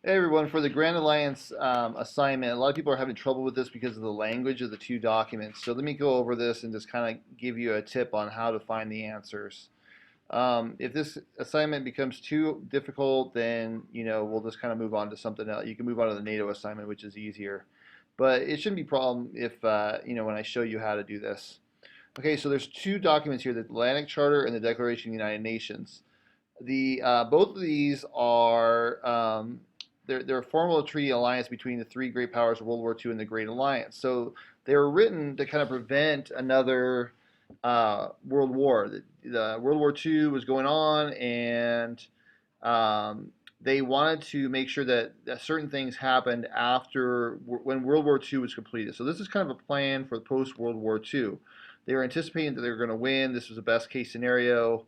Hey everyone, for the Grand Alliance assignment, a lot of people are having trouble with this because of the language of the two documents. So let me go over this and just kind of give you a tip on how to find the answers. If this assignment becomes too difficult, then we'll just kind of move on to something else. You can move on to the NATO assignment, which is easier. But it shouldn't be a problem if when I show you how to do this. Okay, so there's two documents here: the Atlantic Charter and the Declaration of the United Nations. The both of these are they're a formal treaty alliance between the three great powers of World War II and the Great Alliance. So they were written to kind of prevent another world war. The World War II was going on, and they wanted to make sure that certain things happened after when World War II was completed. So this is kind of a plan for post World War II. They were anticipating that they were going to win. This was a best case scenario,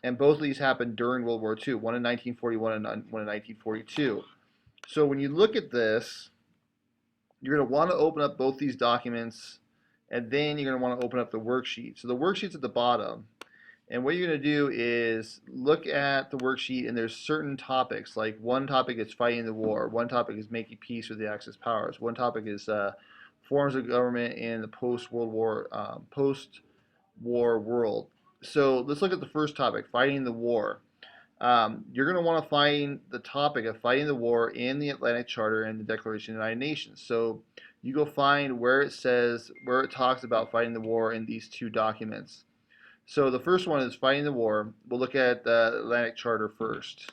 and both of these happened during World War II, one in 1941 and one in 1942. So when you look at this, you're going to want to open up both these documents, and then you're going to want to open up the worksheet. So the worksheet's at the bottom, and what you're going to do is look at the worksheet, and there's certain topics. Like one topic is fighting the war, one topic is making peace with the Axis powers, one topic is forms of government in the post-war world. So let's look at the first topic, fighting the war. You're going to want to find the topic of fighting the war in the Atlantic Charter and the Declaration of the United Nations. So you go find where it talks about fighting the war in these two documents. So the first one is fighting the war. We'll look at the Atlantic Charter first.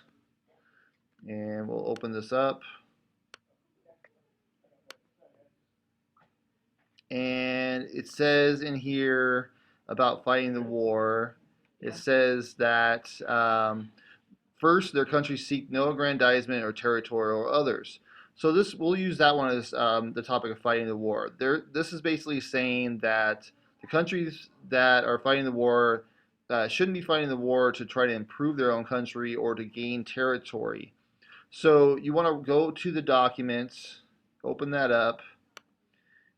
And we'll open this up. And it says in here about fighting the war, it says that first, their countries seek no aggrandizement or territorial or others. So we'll use that one as the topic of fighting the war. This is basically saying that the countries that are fighting the war shouldn't be fighting the war to try to improve their own country or to gain territory. So you want to go to the documents, open that up,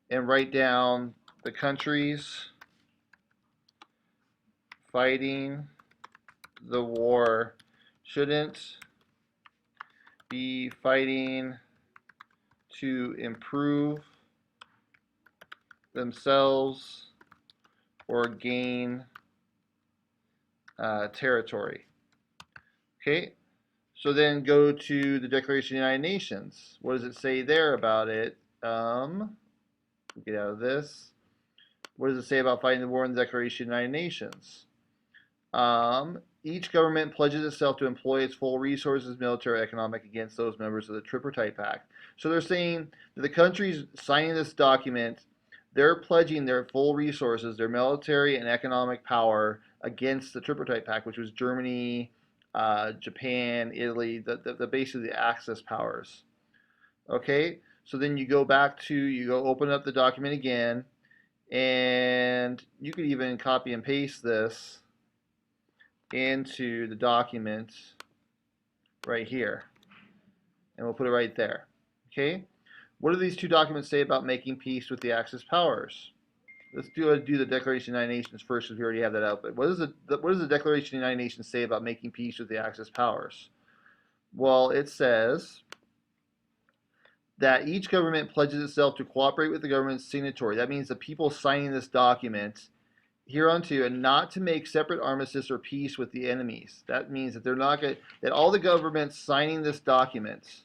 and write down the countries fighting the war shouldn't be fighting to improve themselves or gain territory. Okay, so then go to the Declaration of the United Nations. What does it say there about it? Get out of this. What does it say about fighting the war in the Declaration of the United Nations? Each government pledges itself to employ its full resources, military, economic, against those members of the Tripartite Pact. So they're saying that the countries signing this document, they're pledging their full resources, their military and economic power against the Tripartite Pact, which was Germany, Japan, Italy, basically the Axis powers. Okay, so then you go open up the document again, and you could even copy and paste this into the document right here, and we'll put it right there. Okay, what do these two documents say about making peace with the Axis powers? Let's do the Declaration of the United Nations first, because we already have that out. But what does the Declaration of the United Nations say about making peace with the Axis powers? Well, it says that each government pledges itself to cooperate with the government's signatory. That means the people signing this document hereunto, and not to make separate armistice or peace with the enemies. That means that they're not going that all the governments signing this document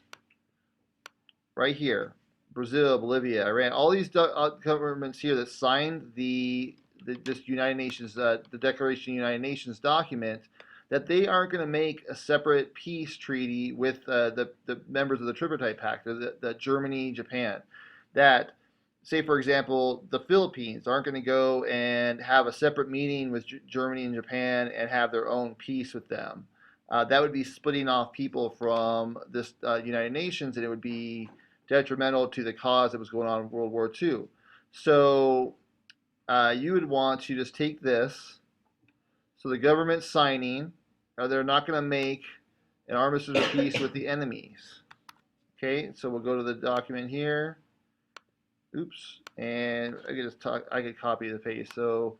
right here, Brazil, Bolivia, Iran, all these governments here that signed this United Nations, the Declaration of the United Nations document, that they aren't going to make a separate peace treaty with the members of the Tripartite Pact, or the Germany, Japan. That, say for example, the Philippines aren't going to go and have a separate meeting with Germany and Japan and have their own peace with them. That would be splitting off people from this United Nations, and it would be detrimental to the cause that was going on in World War II. So you would want to just take this. So the government signing, they're not going to make an armistice or peace with the enemies. Okay, so we'll go to the document here. Oops, and I could copy the paste. So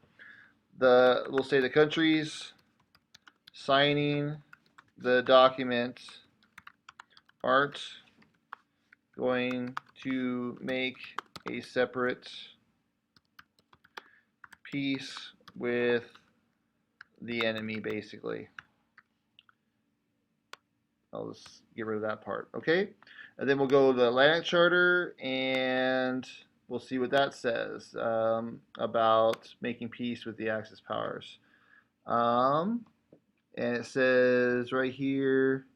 we'll say the countries signing the document aren't going to make a separate peace with the enemy, basically. I'll just get rid of that part, okay? And then we'll go to the Atlantic Charter, and we'll see what that says about making peace with the Axis powers. And it says right here,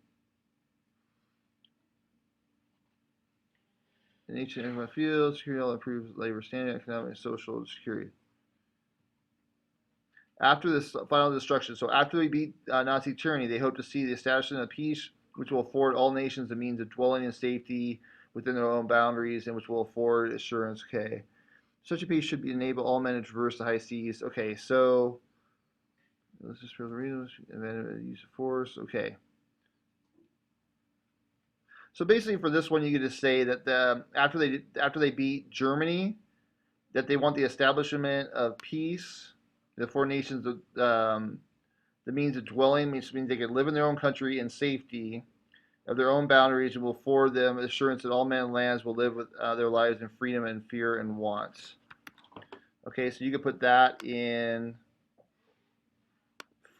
in each and every field, security all improves labor standard, economic, and social security. After this final destruction, so after we beat Nazi tyranny, they hope to see the establishment of peace, which will afford all nations the means of dwelling in safety within their own boundaries, and which will afford assurance. Okay, such a peace should enable all men to traverse the high seas. Okay, so let's just feel the reasons and then use of force. Okay. So basically, for this one, you get to say that after they beat Germany, that they want the establishment of peace, the four nations, the means of dwelling, which means they can live in their own country in safety of their own boundaries, and will afford them assurance that all men and lands will live with their lives in freedom and fear and want. Okay, so you could put that in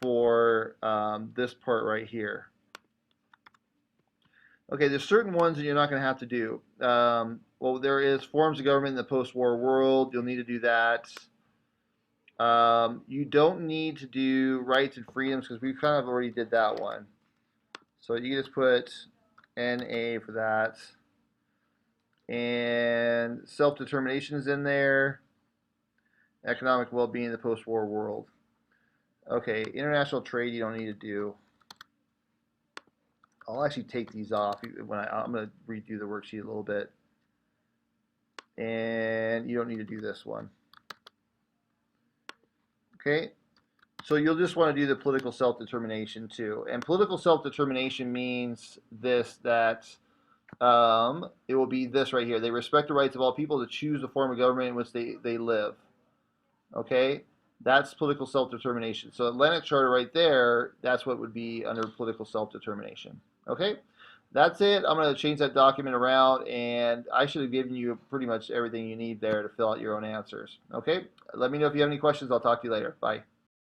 for this part right here. Okay, there's certain ones that you're not going to have to do. Well, there is forms of government in the post-war world. You'll need to do that. You don't need to do rights and freedoms because we kind of already did that one. So you can just put NA for that. And self-determination is in there. Economic well-being in the post-war world. Okay, international trade you don't need to do. I'll actually take these off when I'm going to redo the worksheet a little bit. And you don't need to do this one. Okay, so you'll just want to do the political self-determination too. And political self-determination means this, that it will be this right here. They respect the rights of all people to choose the form of government in which they live. Okay, that's political self-determination. So Atlantic Charter right there, that's what would be under political self-determination. Okay, that's it. I'm going to change that document around, and I should have given you pretty much everything you need there to fill out your own answers. Okay, let me know if you have any questions. I'll talk to you later. Bye.